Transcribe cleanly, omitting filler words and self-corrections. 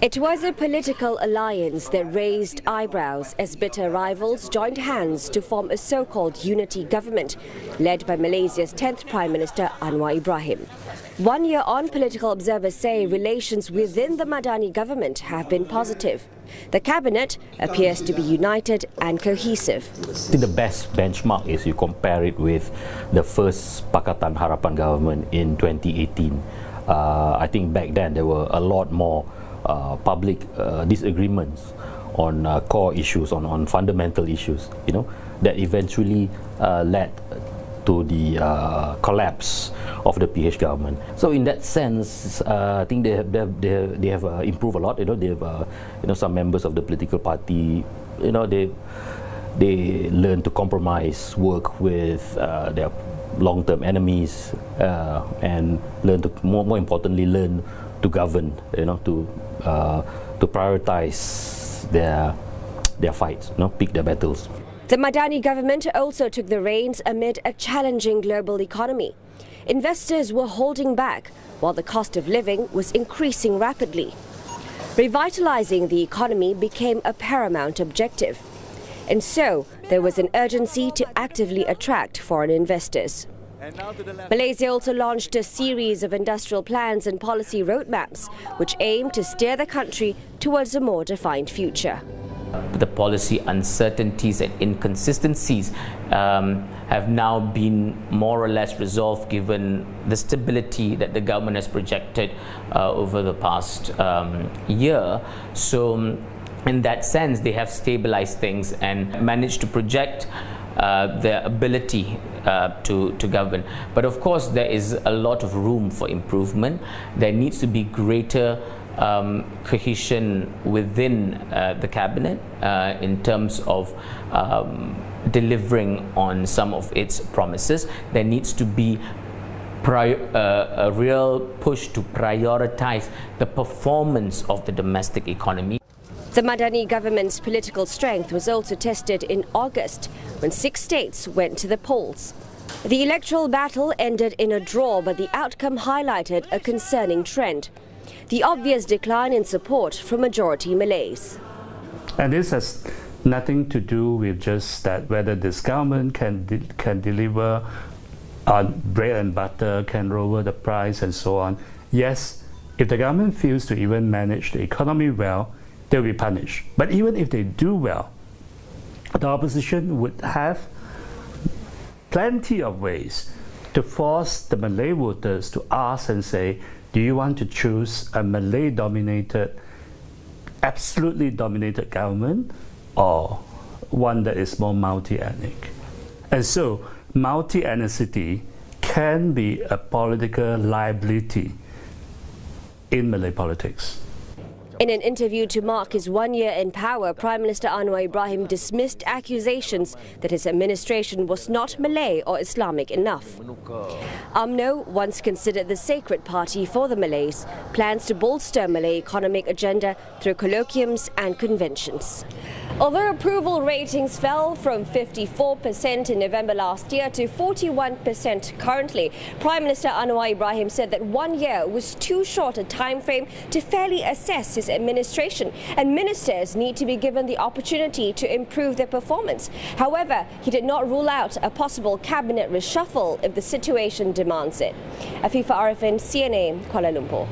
It was a political alliance that raised eyebrows as bitter rivals joined hands to form a so-called unity government led by Malaysia's 10th Prime Minister Anwar Ibrahim. 1 year on, political observers say relations within the Madani government have been positive. The cabinet appears to be united and cohesive. I think the best benchmark is you compare it with the first Pakatan Harapan government in 2018. I think back then there were a lot more public disagreements on core issues, on fundamental issues, that eventually led to the collapse of the PH government. So in that sense, I think they have improved a lot. They have some members of the political party, they learn to compromise, work with their long-term enemies, and learn to more importantly learn to govern, to prioritize their fights, pick their battles. The Madani government also took the reins amid a challenging global economy. Investors were holding back while the cost of living was increasing rapidly. Revitalizing the economy became a paramount objective. And so there was an urgency to actively attract foreign investors. Malaysia also launched a series of industrial plans and policy roadmaps which aim to steer the country towards a more defined future. The policy uncertainties and inconsistencies have now been more or less resolved given the stability that the government has projected over the past year. So in that sense, they have stabilized things and managed to project their ability to govern. But of course, there is a lot of room for improvement. There needs to be greater cohesion within the cabinet in terms of delivering on some of its promises. There needs to be a real push to prioritize the performance of the domestic economy. The Madani government's political strength was also tested in August when 6 states went to the polls. The electoral battle ended in a draw, but the outcome highlighted a concerning trend: the obvious decline in support from majority Malays. And this has nothing to do with just that whether this government can deliver on bread and butter, can lower the price and so on. Yes, if the government fails to even manage the economy well, they'll be punished. But even if they do well, the opposition would have plenty of ways to force the Malay voters to ask and say, do you want to choose a Malay-dominated, absolutely dominated government, or one that is more multi-ethnic? And so, multi-ethnicity can be a political liability in Malay politics. In an interview to mark his 1 year in power, Prime Minister Anwar Ibrahim dismissed accusations that his administration was not Malay or Islamic enough. UMNO, once considered the sacred party for the Malays, plans to bolster Malay economic agenda through colloquiums and conventions. Although approval ratings fell from 54% in November last year to 41% currently, Prime Minister Anwar Ibrahim said that 1 year was too short a time frame to fairly assess his administration, and ministers need to be given the opportunity to improve their performance. However, he did not rule out a possible cabinet reshuffle if the situation demands it. Afifa Arifin, CNA, Kuala Lumpur.